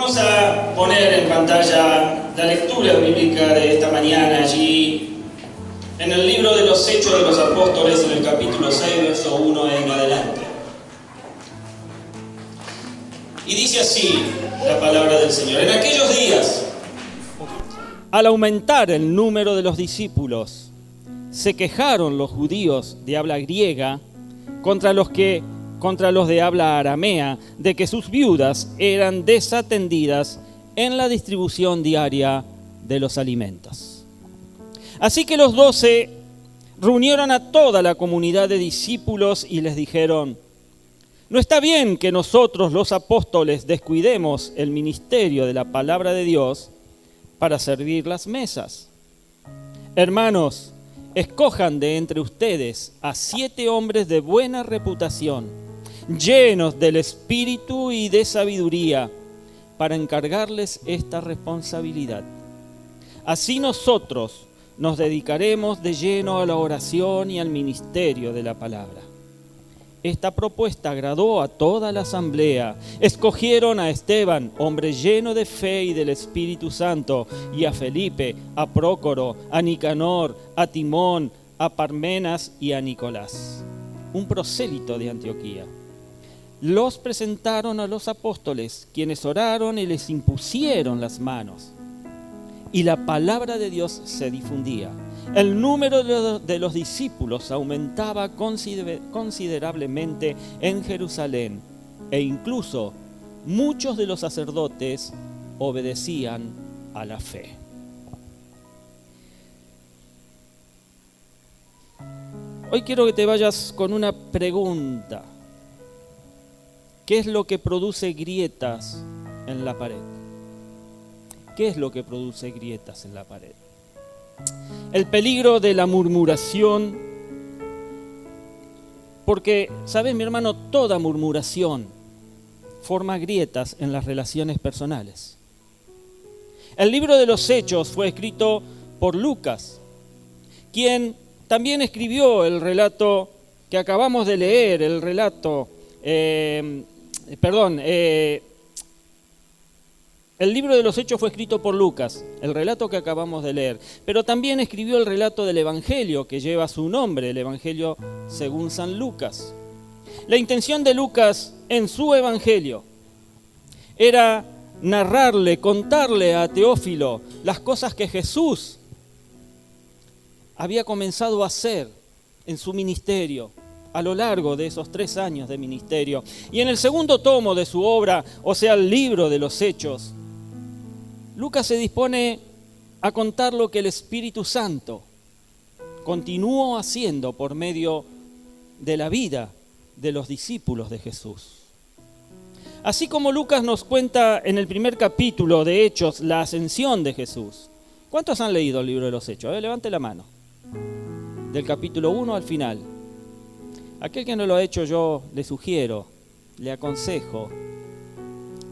Vamos a poner en pantalla la lectura bíblica de esta mañana allí en el libro de los Hechos de los Apóstoles, en el capítulo 6, verso 1 en adelante. Y dice así la palabra del Señor: en aquellos días, al aumentar el número de los discípulos, se quejaron los judíos de habla griega contra los de habla aramea, de que sus viudas eran desatendidas en la distribución diaria de los alimentos. Así que los 12 reunieron a toda la comunidad de discípulos y les dijeron: no está bien que nosotros los apóstoles descuidemos el ministerio de la palabra de Dios para servir las mesas. Hermanos, escojan de entre ustedes a 7 hombres de buena reputación, llenos del espíritu y de sabiduría, para encargarles esta responsabilidad. Así nosotros nos dedicaremos de lleno a la oración y al ministerio de la palabra. Esta propuesta agradó a toda la asamblea. Escogieron a Esteban, hombre lleno de fe y del Espíritu Santo, y a Felipe, a Prócoro, a Nicanor, a Timón, a Parmenas y a Nicolás, un prosélito de Antioquía. Los presentaron a los apóstoles, quienes oraron y les impusieron las manos. Y la palabra de Dios se difundía. El número de los discípulos aumentaba considerablemente en Jerusalén, e incluso muchos de los sacerdotes obedecían a la fe. Hoy quiero que te vayas con una pregunta. ¿Qué es lo que produce grietas en la pared? ¿Qué es lo que produce grietas en la pared? El peligro de la murmuración, porque, ¿sabes, mi hermano? Toda murmuración forma grietas en las relaciones personales. El libro de los Hechos fue escrito por Lucas, quien también escribió el relato que acabamos de leer, el relato, el libro de los Hechos fue escrito por Lucas, el relato que acabamos de leer, pero también escribió el relato del Evangelio que lleva su nombre, el Evangelio según San Lucas. La intención de Lucas en su Evangelio era narrarle, contarle a Teófilo las cosas que Jesús había comenzado a hacer en su ministerio a lo largo de esos 3 años de ministerio. Y en el segundo tomo de su obra, o sea, el libro de los Hechos, Lucas se dispone a contar lo que el Espíritu Santo continuó haciendo por medio de la vida de los discípulos de Jesús. Así como Lucas nos cuenta en el primer capítulo de Hechos la ascensión de Jesús. ¿Cuántos han leído el libro de los Hechos? Levante la mano. Del capítulo 1 al final. Aquel que no lo ha hecho, yo le sugiero, le aconsejo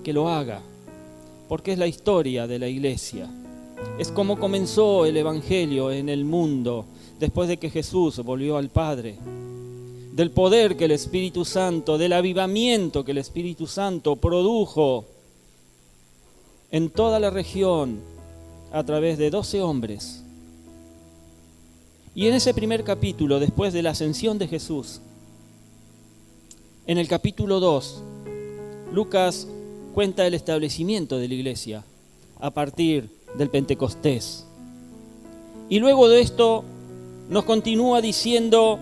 que lo haga, porque es la historia de la iglesia. Es como comenzó el Evangelio en el mundo después de que Jesús volvió al Padre. Del poder que el Espíritu Santo, del avivamiento que el Espíritu Santo produjo en toda la región a través de 12 hombres. Y en ese primer capítulo, después de la ascensión de Jesús, en el capítulo 2, Lucas cuenta el establecimiento de la iglesia a partir del Pentecostés. Y luego de esto nos continúa diciendo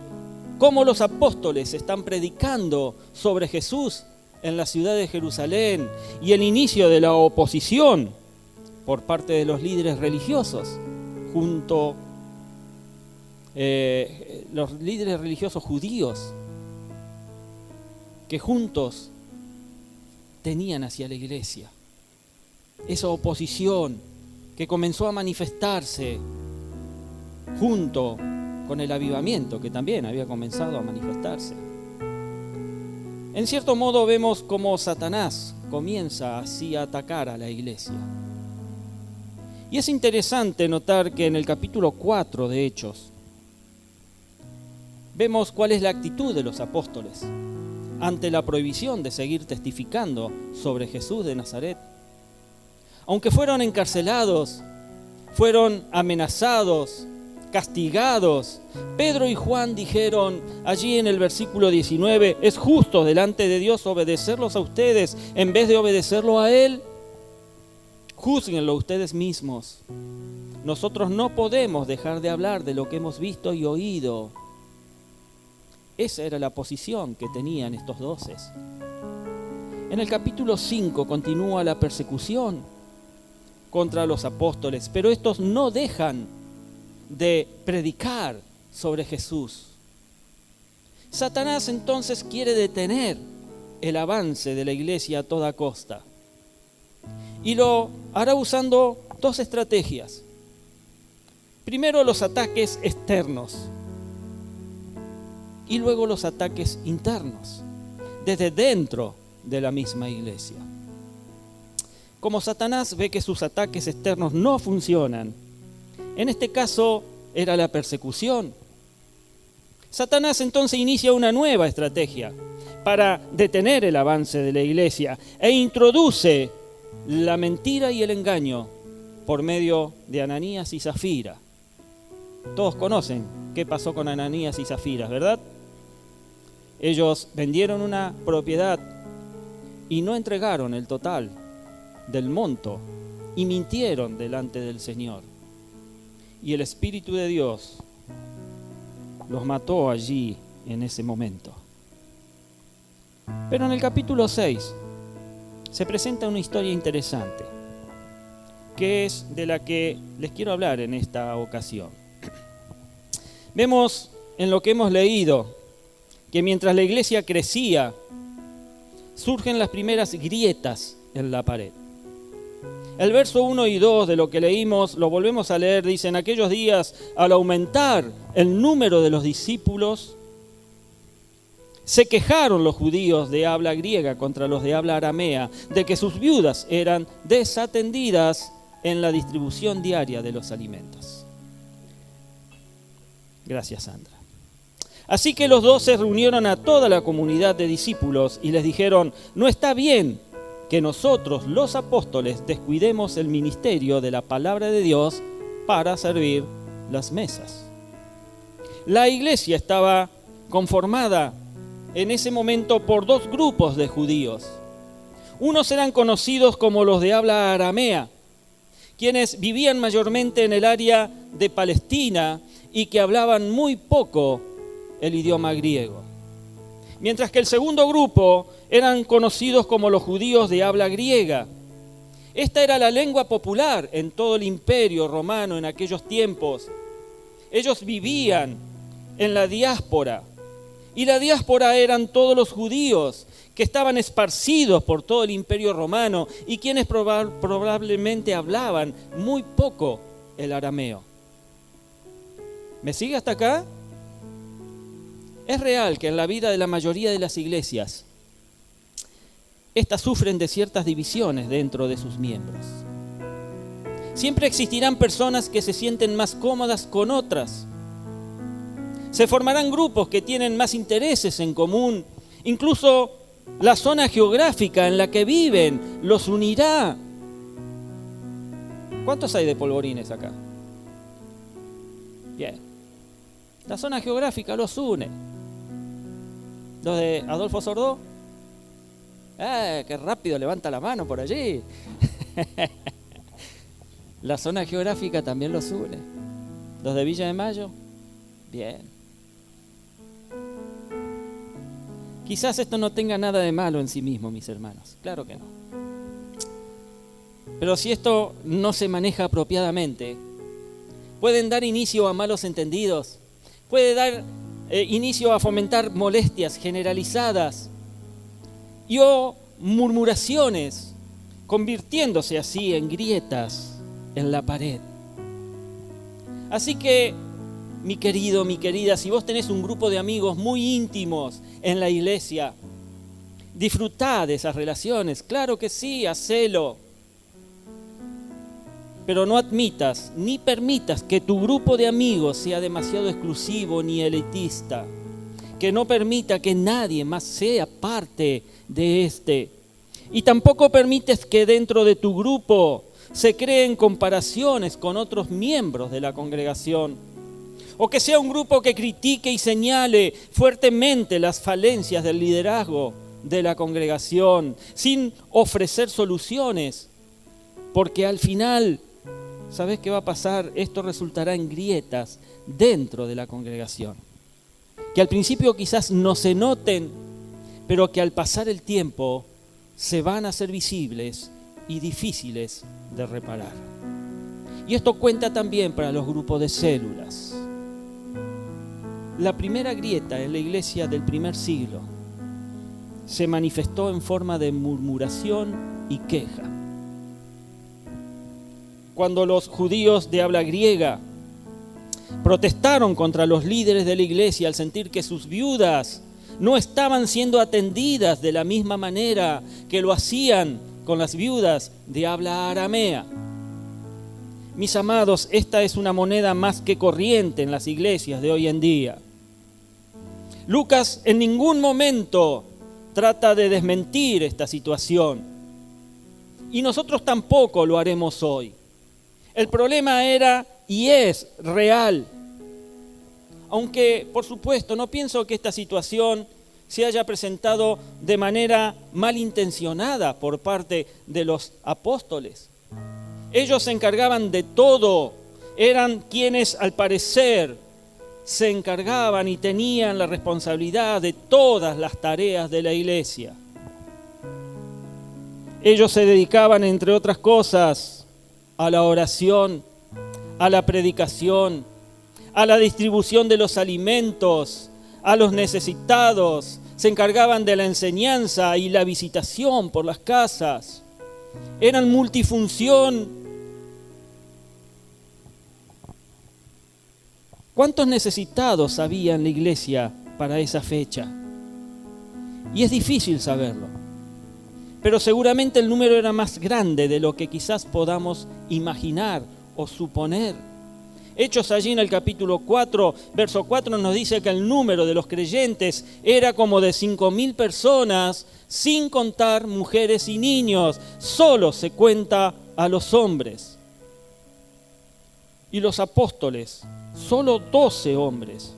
cómo los apóstoles están predicando sobre Jesús en la ciudad de Jerusalén y el inicio de la oposición por parte de los líderes religiosos, los líderes religiosos judíos que juntos tenían hacia la iglesia. Esa oposición que comenzó a manifestarse junto con el avivamiento que también había comenzado a manifestarse. En cierto modo vemos cómo Satanás comienza así a atacar a la iglesia. Y es interesante notar que en el capítulo 4 de Hechos vemos cuál es la actitud de los apóstoles ante la prohibición de seguir testificando sobre Jesús de Nazaret. Aunque fueron encarcelados, fueron amenazados, castigados, Pedro y Juan dijeron allí en el versículo 19, ¿es justo delante de Dios obedecerlos a ustedes en vez de obedecerlo a Él? Júzguenlo ustedes mismos. Nosotros no podemos dejar de hablar de lo que hemos visto y oído. Esa era la posición que tenían estos 12. En el capítulo 5 continúa la persecución contra los apóstoles, pero estos no dejan de predicar sobre Jesús. Satanás entonces quiere detener el avance de la iglesia a toda costa. Y lo hará usando dos estrategias. Primero los ataques externos y luego los ataques internos, desde dentro de la misma iglesia. Como Satanás ve que sus ataques externos no funcionan, en este caso era la persecución, Satanás entonces inicia una nueva estrategia para detener el avance de la iglesia e introduce la mentira y el engaño por medio de Ananías y Zafira. Todos conocen qué pasó con Ananías y Zafira, ¿verdad? Ellos vendieron una propiedad y no entregaron el total del monto y mintieron delante del Señor. Y el Espíritu de Dios los mató allí en ese momento. Pero en el capítulo 6 se presenta una historia interesante, que es de la que les quiero hablar en esta ocasión. Vemos en lo que hemos leído que mientras la iglesia crecía, surgen las primeras grietas en la pared. El verso 1 y 2 de lo que leímos, lo volvemos a leer, dice: en aquellos días, al aumentar el número de los discípulos, se quejaron los judíos de habla griega contra los de habla aramea, de que sus viudas eran desatendidas en la distribución diaria de los alimentos. Gracias, Sandra. Así que los 12 reunieron a toda la comunidad de discípulos y les dijeron: no está bien que nosotros, los apóstoles, descuidemos el ministerio de la palabra de Dios para servir las mesas. La iglesia estaba conformada en ese momento por dos grupos de judíos. Unos eran conocidos como los de habla aramea, quienes vivían mayormente en el área de Palestina y que hablaban muy poco el idioma griego. Mientras que el segundo grupo eran conocidos como los judíos de habla griega. Esta era la lengua popular en todo el imperio romano en aquellos tiempos. Ellos vivían en la diáspora, y la diáspora eran todos los judíos que estaban esparcidos por todo el imperio romano y quienes probablemente hablaban muy poco el arameo. ¿Me sigue hasta acá? Es real que en la vida de la mayoría de las iglesias, estas sufren de ciertas divisiones dentro de sus miembros. Siempre existirán personas que se sienten más cómodas con otras. Se formarán grupos que tienen más intereses en común. Incluso la zona geográfica en la que viven los unirá. ¿Cuántos hay de polvorines acá? Bien. La zona geográfica los une. ¿Los de Adolfo Sordó? ¡Qué rápido levanta la mano por allí! La zona geográfica también los une. ¿Los de Villa de Mayo? Bien. Quizás esto no tenga nada de malo en sí mismo, mis hermanos. Claro que no. Pero si esto no se maneja apropiadamente, pueden dar inicio a malos entendidos, puede dar inicio a fomentar molestias generalizadas y o murmuraciones, convirtiéndose así en grietas en la pared. Así que, mi querido, mi querida, si vos tenés un grupo de amigos muy íntimos en la iglesia, disfrutá de esas relaciones, claro que sí, hacelo. Pero no admitas ni permitas que tu grupo de amigos sea demasiado exclusivo ni elitista. Que no permita que nadie más sea parte de este. Y tampoco permites que dentro de tu grupo se creen comparaciones con otros miembros de la congregación, o que sea un grupo que critique y señale fuertemente las falencias del liderazgo de la congregación, sin ofrecer soluciones, porque al final, ¿sabes qué va a pasar? Esto resultará en grietas dentro de la congregación, que al principio quizás no se noten, pero que al pasar el tiempo se van a hacer visibles y difíciles de reparar. Y esto cuenta también para los grupos de células. La primera grieta en la iglesia del primer siglo se manifestó en forma de murmuración y queja. Cuando los judíos de habla griega protestaron contra los líderes de la iglesia al sentir que sus viudas no estaban siendo atendidas de la misma manera que lo hacían con las viudas de habla aramea. Mis amados, esta es una moneda más que corriente en las iglesias de hoy en día. Lucas en ningún momento trata de desmentir esta situación, y nosotros tampoco lo haremos hoy. El problema era y es real. Aunque, por supuesto, no pienso que esta situación se haya presentado de manera malintencionada por parte de los apóstoles. Ellos se encargaban de todo, eran quienes al parecer se encargaban y tenían la responsabilidad de todas las tareas de la iglesia. Ellos se dedicaban, entre otras cosas, a la oración, a la predicación, a la distribución de los alimentos, a los necesitados, se encargaban de la enseñanza y la visitación por las casas. Eran multifunción. ¿Cuántos necesitados había en la iglesia para esa fecha? Y es difícil saberlo, pero seguramente el número era más grande de lo que quizás podamos imaginar o suponer. Hechos allí en el capítulo 4, verso 4 nos dice que el número de los creyentes era como de 5.000 personas, sin contar mujeres y niños. Solo se cuenta a los hombres. Y los apóstoles, solo 12 hombres,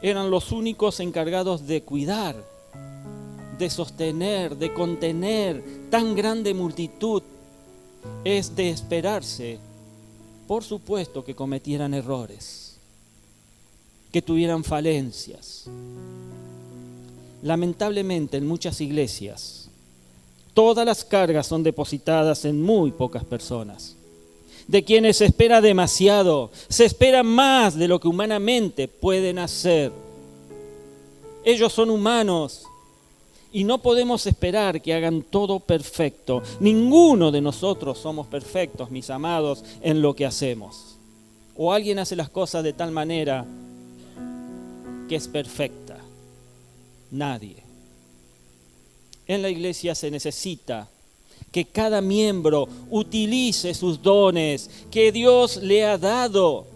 eran los únicos encargados de cuidar, de sostener, de contener tan grande multitud. Es de esperarse, por supuesto, que cometieran errores, que tuvieran falencias. Lamentablemente, en muchas iglesias, todas las cargas son depositadas en muy pocas personas, de quienes se espera demasiado, se espera más de lo que humanamente pueden hacer. Ellos son humanos y no podemos esperar que hagan todo perfecto. Ninguno de nosotros somos perfectos, mis amados, en lo que hacemos. O alguien hace las cosas de tal manera que es perfecta. Nadie. En la iglesia se necesita que cada miembro utilice sus dones que Dios le ha dado.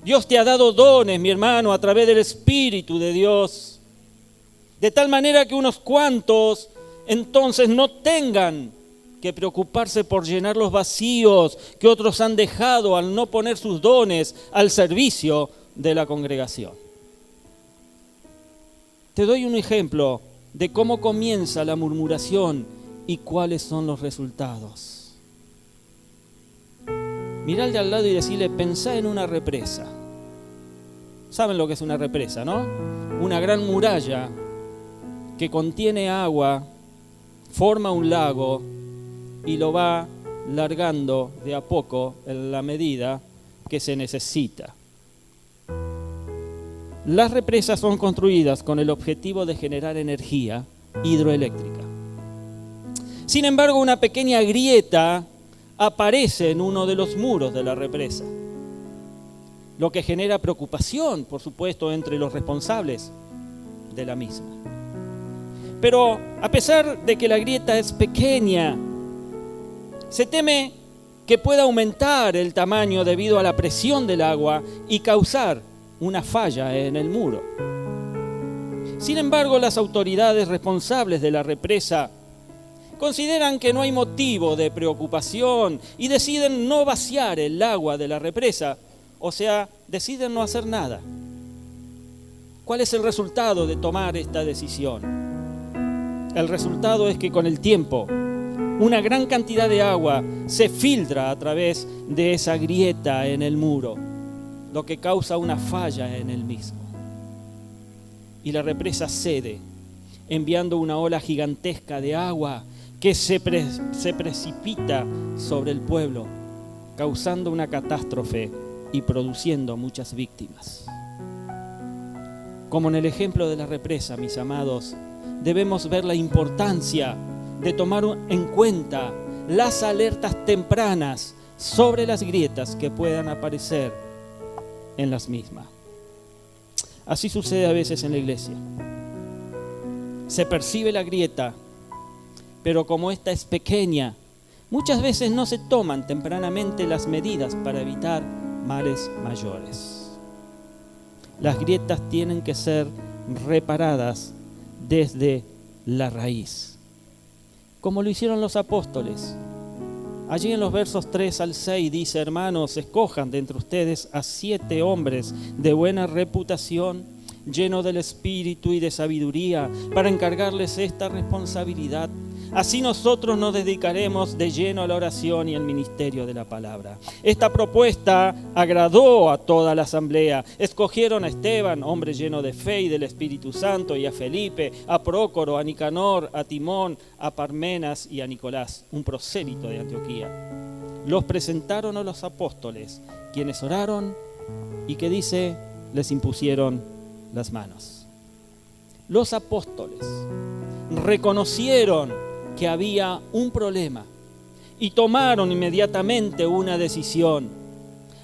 Dios te ha dado dones, mi hermano, a través del Espíritu de Dios. De tal manera que unos cuantos entonces no tengan que preocuparse por llenar los vacíos que otros han dejado al no poner sus dones al servicio de la congregación. Te doy un ejemplo de cómo comienza la murmuración y cuáles son los resultados. Mirá al de al lado y decirle: pensá en una represa. ¿Saben lo que es una represa, no? Una gran muralla que contiene agua, forma un lago y lo va largando de a poco en la medida que se necesita. Las represas son construidas con el objetivo de generar energía hidroeléctrica. Sin embargo, una pequeña grieta aparece en uno de los muros de la represa, lo que genera preocupación, por supuesto, entre los responsables de la misma. Pero a pesar de que la grieta es pequeña, se teme que pueda aumentar el tamaño debido a la presión del agua y causar una falla en el muro. Sin embargo, las autoridades responsables de la represa Consideran que no hay motivo de preocupación y deciden no vaciar el agua de la represa, o sea, deciden no hacer nada. ¿Cuál es el resultado de tomar esta decisión? El resultado es que con el tiempo, una gran cantidad de agua se filtra a través de esa grieta en el muro, lo que causa una falla en el mismo. Y la represa cede, enviando una ola gigantesca de agua que se precipita sobre el pueblo, causando una catástrofe y produciendo muchas víctimas. Como en el ejemplo de la represa, mis amados, debemos ver la importancia de tomar en cuenta las alertas tempranas sobre las grietas que puedan aparecer en las mismas. Así sucede a veces en la iglesia. Se percibe la grieta, pero como esta es pequeña, muchas veces no se toman tempranamente las medidas para evitar males mayores. Las grietas tienen que ser reparadas desde la raíz, como lo hicieron los apóstoles. Allí en los versos 3 al 6 dice: hermanos, escojan de entre ustedes a 7 hombres de buena reputación, llenos del espíritu y de sabiduría, para encargarles esta responsabilidad. Así nosotros nos dedicaremos de lleno a la oración y al ministerio de la palabra. Esta propuesta agradó a toda la asamblea. Escogieron a Esteban, hombre lleno de fe y del Espíritu Santo, y a Felipe, a Prócoro, a Nicanor, a Timón, a Parmenas y a Nicolás, un prosélito de Antioquía. Los presentaron a los apóstoles, quienes oraron y que dice, les impusieron las manos. Los apóstoles reconocieron que había un problema y tomaron inmediatamente una decisión.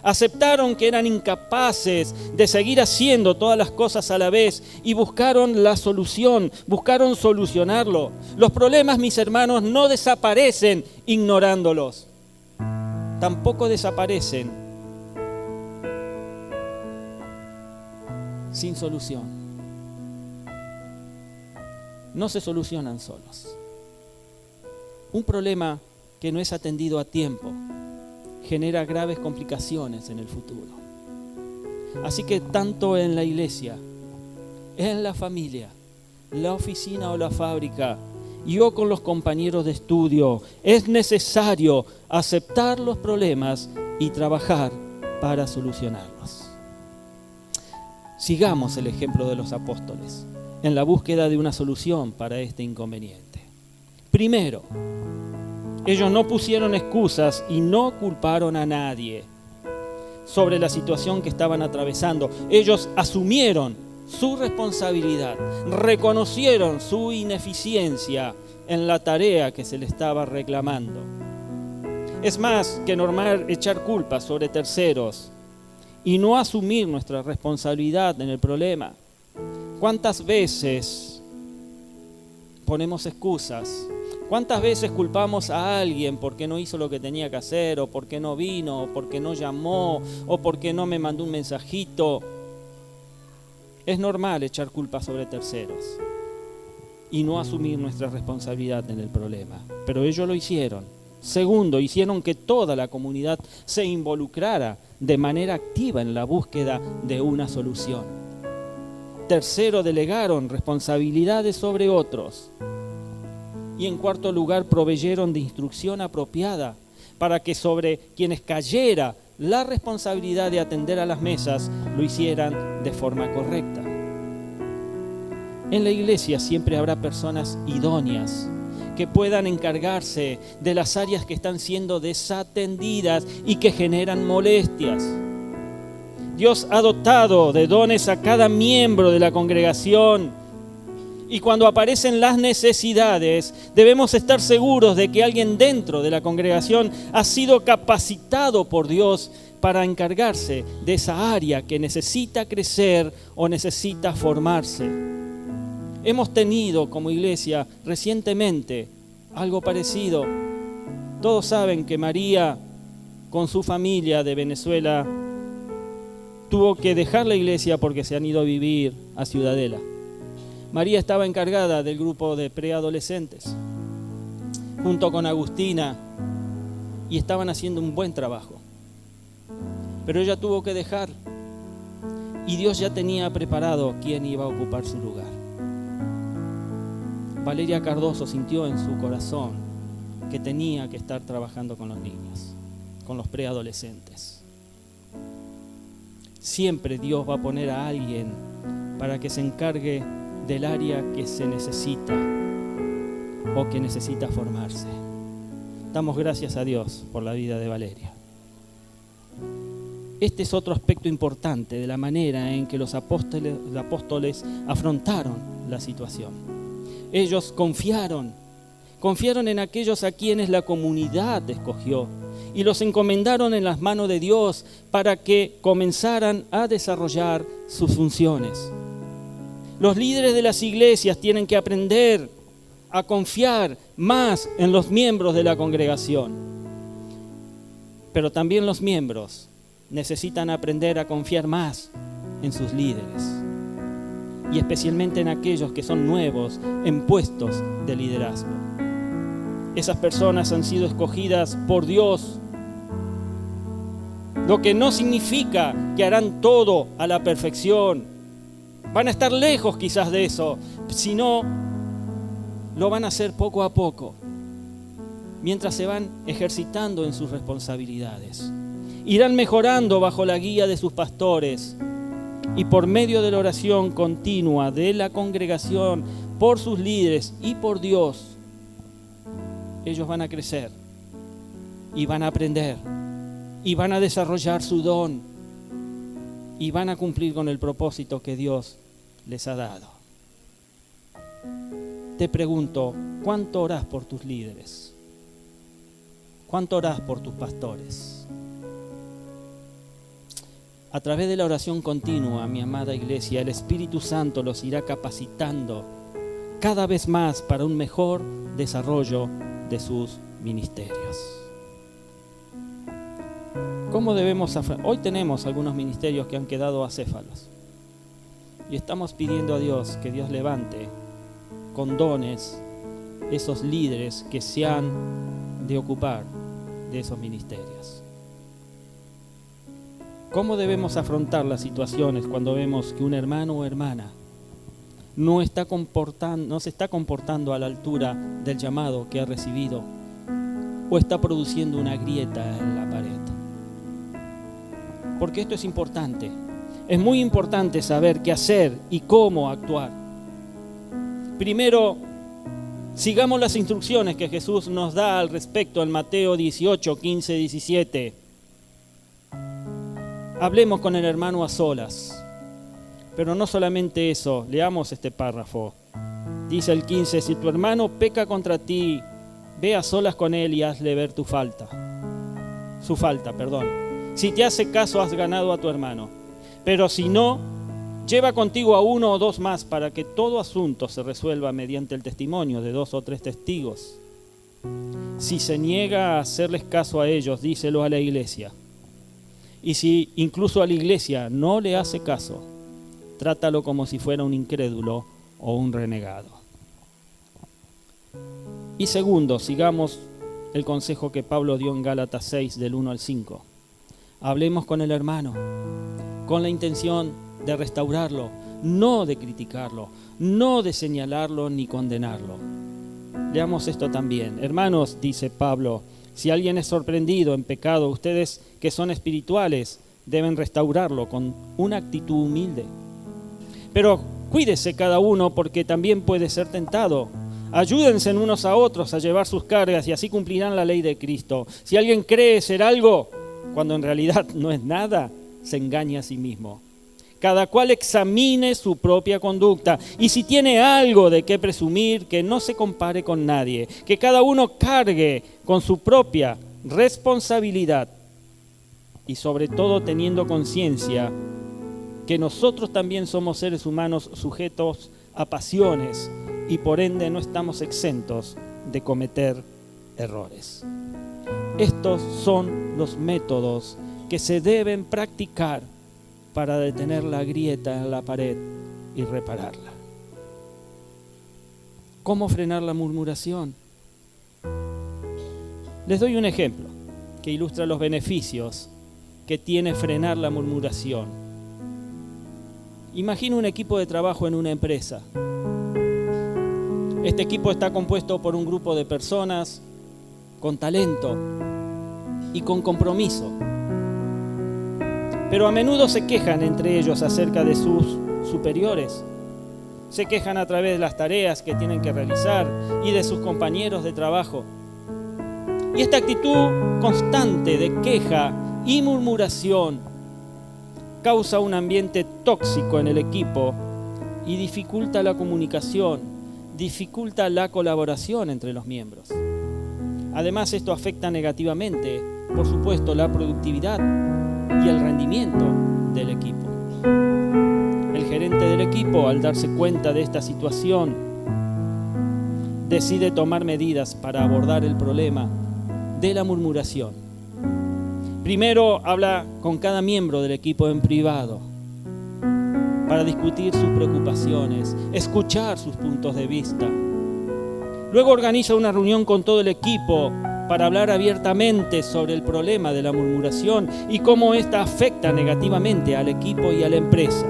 Aceptaron que eran incapaces de seguir haciendo todas las cosas a la vez y buscaron la solución, buscaron solucionarlo. Los problemas, mis hermanos, no desaparecen ignorándolos. Tampoco desaparecen sin solución. No se solucionan solos. Un problema que no es atendido a tiempo genera graves complicaciones en el futuro. Así que tanto en la iglesia, en la familia, la oficina o la fábrica, yo con los compañeros de estudio, es necesario aceptar los problemas y trabajar para solucionarlos. Sigamos el ejemplo de los apóstoles en la búsqueda de una solución para este inconveniente. Primero, ellos no pusieron excusas y no culparon a nadie sobre la situación que estaban atravesando. Ellos asumieron su responsabilidad, reconocieron su ineficiencia en la tarea que se le estaba reclamando. Es más que normal echar culpas sobre terceros y no asumir nuestra responsabilidad en el problema. ¿Cuántas veces ponemos excusas? ¿Cuántas veces culpamos a alguien porque no hizo lo que tenía que hacer, o porque no vino, o porque no llamó, o porque no me mandó un mensajito? Es normal echar culpa sobre terceros y no asumir nuestra responsabilidad en el problema, pero ellos lo hicieron. Segundo, hicieron que toda la comunidad se involucrara de manera activa en la búsqueda de una solución. Tercero, delegaron responsabilidades sobre otros. Y en cuarto lugar, proveyeron de instrucción apropiada para que sobre quienes cayera la responsabilidad de atender a las mesas, lo hicieran de forma correcta. En la iglesia siempre habrá personas idóneas que puedan encargarse de las áreas que están siendo desatendidas y que generan molestias. Dios ha dotado de dones a cada miembro de la congregación. Y cuando aparecen las necesidades, debemos estar seguros de que alguien dentro de la congregación ha sido capacitado por Dios para encargarse de esa área que necesita crecer o necesita formarse. Hemos tenido como iglesia recientemente algo parecido. Todos saben que María, con su familia de Venezuela, tuvo que dejar la iglesia porque se han ido a vivir a Ciudadela. María estaba encargada del grupo de preadolescentes. junto con Agustina y estaban haciendo un buen trabajo. Pero ella tuvo que dejar y Dios ya tenía preparado quién iba a ocupar su lugar. Valeria Cardoso sintió en su corazón que tenía que estar trabajando con los niños, con los preadolescentes. Siempre Dios va a poner a alguien para que se encargue del área que se necesita o que necesita formarse. Damos gracias a Dios por la vida de Valeria. Este es otro aspecto importante de la manera en que los apóstoles afrontaron la situación. Ellos confiaron en aquellos a quienes la comunidad escogió y los encomendaron en las manos de Dios para que comenzaran a desarrollar sus funciones. Los líderes de las iglesias tienen que aprender a confiar más en los miembros de la congregación. Pero también los miembros necesitan aprender a confiar más en sus líderes. Y especialmente en aquellos que son nuevos en puestos de liderazgo. Esas personas han sido escogidas por Dios, lo que no significa que harán todo a la perfección. Van a estar lejos quizás de eso, sino lo van a hacer poco a poco, mientras se van ejercitando en sus responsabilidades. Irán mejorando bajo la guía de sus pastores y por medio de la oración continua de la congregación, por sus líderes y por Dios, ellos van a crecer y van a aprender y van a desarrollar su don y van a cumplir con el propósito que Dios les ha dado. Te pregunto, ¿cuánto orás por tus líderes? ¿Cuánto orás por tus pastores? A través de la oración continua, mi amada iglesia, el Espíritu Santo los irá capacitando cada vez más para un mejor desarrollo de sus ministerios. ¿Cómo debemos Hoy tenemos algunos ministerios que han quedado acéfalos y estamos pidiendo a Dios que Dios levante con dones esos líderes que se han de ocupar de esos ministerios. ¿Cómo debemos afrontar las situaciones cuando vemos que un hermano o hermana no se está comportando a la altura del llamado que ha recibido o está produciendo una grieta en la pared? Porque esto es importante. Es muy importante saber qué hacer y cómo actuar. Primero, sigamos las instrucciones que Jesús nos da al respecto en Mateo 18, 15, 17. Hablemos con el hermano a solas. Pero no solamente eso, leamos este párrafo. Dice el 15, si tu hermano peca contra ti, ve a solas con él y hazle ver su falta. Si te hace caso, has ganado a tu hermano. Pero si no, lleva contigo a uno o dos más para que todo asunto se resuelva mediante el testimonio de 2 o 3 testigos. Si se niega a hacerles caso a ellos, díselo a la iglesia. Y si incluso a la iglesia no le hace caso, trátalo como si fuera un incrédulo o un renegado. Y segundo, sigamos el consejo que Pablo dio en Gálatas 6, del 1 al 5. Hablemos con el hermano, con la intención de restaurarlo, no de criticarlo, no de señalarlo ni condenarlo. Leamos esto también. Hermanos, dice Pablo, si alguien es sorprendido en pecado, ustedes que son espirituales deben restaurarlo con una actitud humilde. Pero cuídese cada uno porque también puede ser tentado. Ayúdense unos a otros a llevar sus cargas y así cumplirán la ley de Cristo. Si alguien cree ser algo, cuando en realidad no es nada, se engaña a sí mismo. Cada cual examine su propia conducta y si tiene algo de qué presumir, que no se compare con nadie, que cada uno cargue con su propia responsabilidad y sobre todo teniendo conciencia que nosotros también somos seres humanos sujetos a pasiones y por ende no estamos exentos de cometer errores. Estos son los métodos que se deben practicar para detener la grieta en la pared y repararla. ¿Cómo frenar la murmuración? Les doy un ejemplo que ilustra los beneficios que tiene frenar la murmuración. Imagina un equipo de trabajo en una empresa. Este equipo está compuesto por un grupo de personas con talento y con compromiso. Pero a menudo se quejan entre ellos acerca de sus superiores. Se quejan a través de las tareas que tienen que realizar y de sus compañeros de trabajo. Y esta actitud constante de queja y murmuración causa un ambiente tóxico en el equipo y dificulta la comunicación, dificulta la colaboración entre los miembros. Además, esto afecta negativamente, por supuesto, la productividad y el rendimiento del equipo. El gerente del equipo, al darse cuenta de esta situación, decide tomar medidas para abordar el problema de la murmuración. Primero habla con cada miembro del equipo en privado para discutir sus preocupaciones, escuchar sus puntos de vista. Luego organiza una reunión con todo el equipo para hablar abiertamente sobre el problema de la murmuración y cómo ésta afecta negativamente al equipo y a la empresa.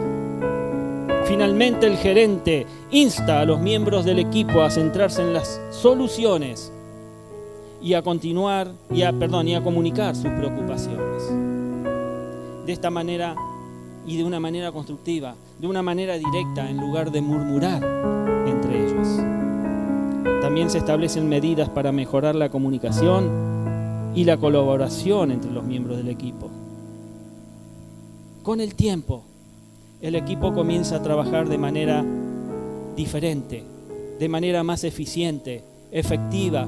Finalmente, el gerente insta a los miembros del equipo a centrarse en las soluciones y a comunicar sus preocupaciones. De esta manera y de una manera constructiva, de una manera directa, en lugar de murmurar entre ellos. También se establecen medidas para mejorar la comunicación y la colaboración entre los miembros del equipo. Con el tiempo, el equipo comienza a trabajar de manera diferente, de manera más eficiente, efectiva,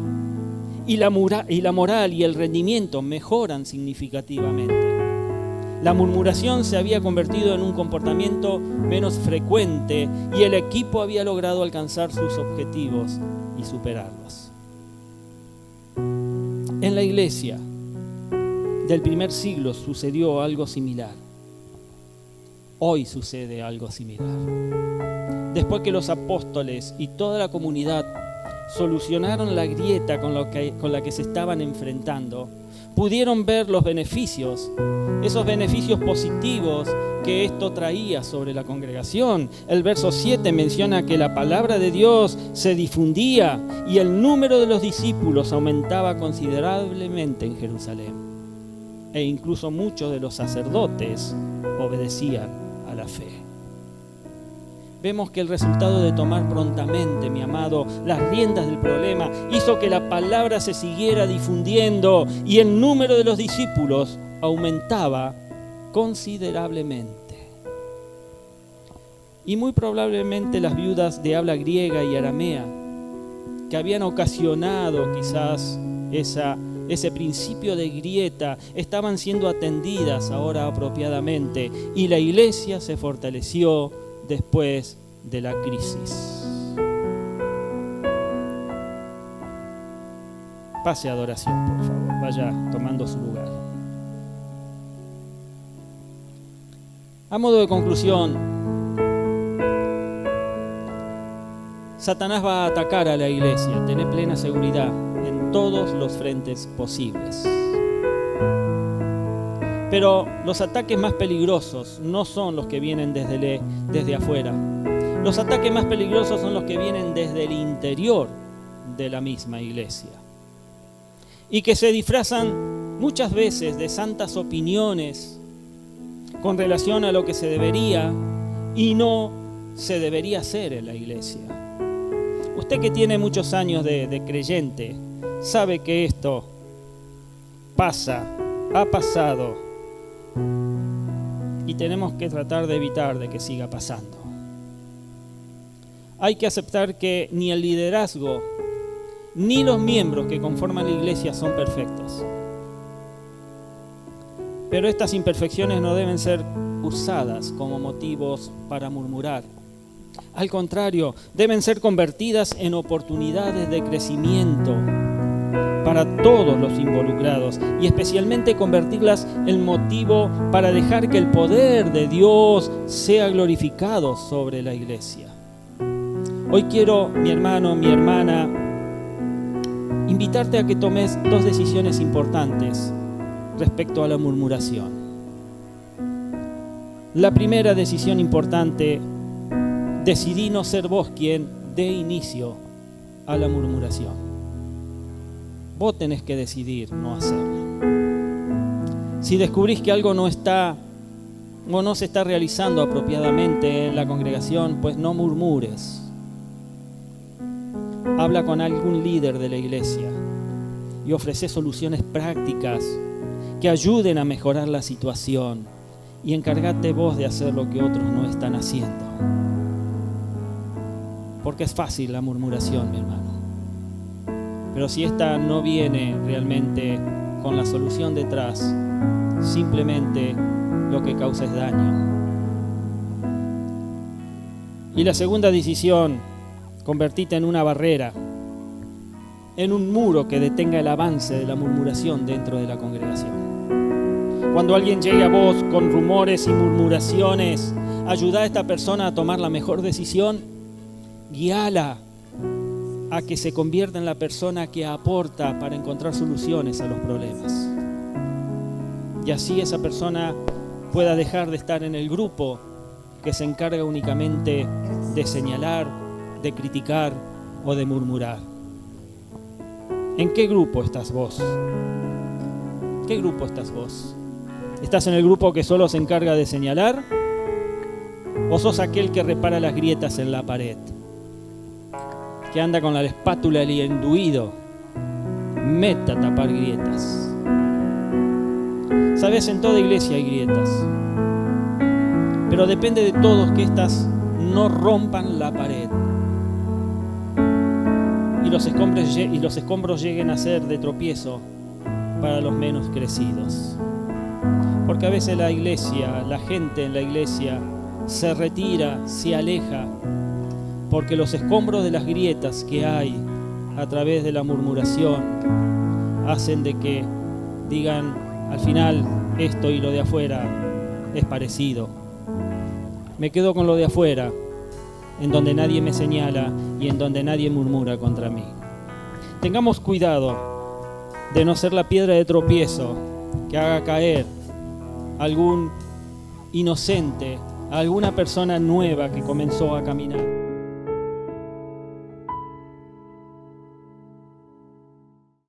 y la moral y el rendimiento mejoran significativamente. La murmuración se había convertido en un comportamiento menos frecuente y el equipo había logrado alcanzar sus objetivos y superarlos. En la iglesia del primer siglo sucedió algo similar. Hoy sucede algo similar. Después que los apóstoles y toda la comunidad solucionaron la grieta con la que se estaban enfrentando, pudieron ver los beneficios, esos beneficios positivos que esto traía sobre la congregación. El verso 7 menciona que la palabra de Dios se difundía y el número de los discípulos aumentaba considerablemente en Jerusalén. E incluso muchos de los sacerdotes obedecían a la fe. Vemos que el resultado de tomar prontamente, mi amado, las riendas del problema hizo que la palabra se siguiera difundiendo y el número de los discípulos aumentaba considerablemente. Y muy probablemente las viudas de habla griega y aramea, que habían ocasionado quizás ese principio de grieta, estaban siendo atendidas ahora apropiadamente y la iglesia se fortaleció después de la crisis. Pase a adoración, por favor, vaya tomando su lugar. A modo de conclusión, Satanás va a atacar a la iglesia, tener plena seguridad en todos los frentes posibles. Pero los ataques más peligrosos no son los que vienen desde afuera. Los ataques más peligrosos son los que vienen desde el interior de la misma iglesia. Y que se disfrazan muchas veces de santas opiniones con relación a lo que se debería y no se debería hacer en la iglesia. Usted que tiene muchos años de creyente, sabe que esto ha pasado. Y tenemos que tratar de evitar de que siga pasando. Hay que aceptar que ni el liderazgo ni los miembros que conforman la iglesia son perfectos. Pero estas imperfecciones no deben ser usadas como motivos para murmurar. Al contrario, deben ser convertidas en oportunidades de crecimiento para todos los involucrados y especialmente convertirlas en motivo para dejar que el poder de Dios sea glorificado sobre la iglesia. Hoy quiero, mi hermano, mi hermana, invitarte a que tomes 2 decisiones importantes respecto a la murmuración. La primera decisión importante: decidí no ser vos quien dé inicio a la murmuración. Vos tenés que decidir no hacerlo. Si descubrís que algo no se está realizando apropiadamente en la congregación, pues no murmures. Habla con algún líder de la iglesia y ofrece soluciones prácticas que ayuden a mejorar la situación, y encárgate vos de hacer lo que otros no están haciendo. Porque es fácil la murmuración, mi hermano. Pero si esta no viene realmente con la solución detrás, simplemente lo que causa es daño. Y la segunda decisión: convertite en una barrera, en un muro que detenga el avance de la murmuración dentro de la congregación. Cuando alguien llegue a vos con rumores y murmuraciones, ayuda a esta persona a tomar la mejor decisión, guíala a que se convierta en la persona que aporta para encontrar soluciones a los problemas. Y así esa persona pueda dejar de estar en el grupo que se encarga únicamente de señalar, de criticar o de murmurar. ¿En qué grupo estás vos? ¿Qué grupo estás vos? ¿Estás en el grupo que solo se encarga de señalar? ¿O sos aquel que repara las grietas en la pared? Que anda con la espátula y el enduido, meta a tapar grietas. Sabes, en toda iglesia hay grietas, pero depende de todos que éstas no rompan la pared y los escombros lleguen a ser de tropiezo para los menos crecidos. Porque a veces la iglesia, la gente en la iglesia se retira, se aleja, porque los escombros de las grietas que hay a través de la murmuración hacen de que digan al final: esto y lo de afuera es parecido. Me quedo con lo de afuera, en donde nadie me señala y en donde nadie murmura contra mí. Tengamos cuidado de no ser la piedra de tropiezo que haga caer a algún inocente, a alguna persona nueva que comenzó a caminar.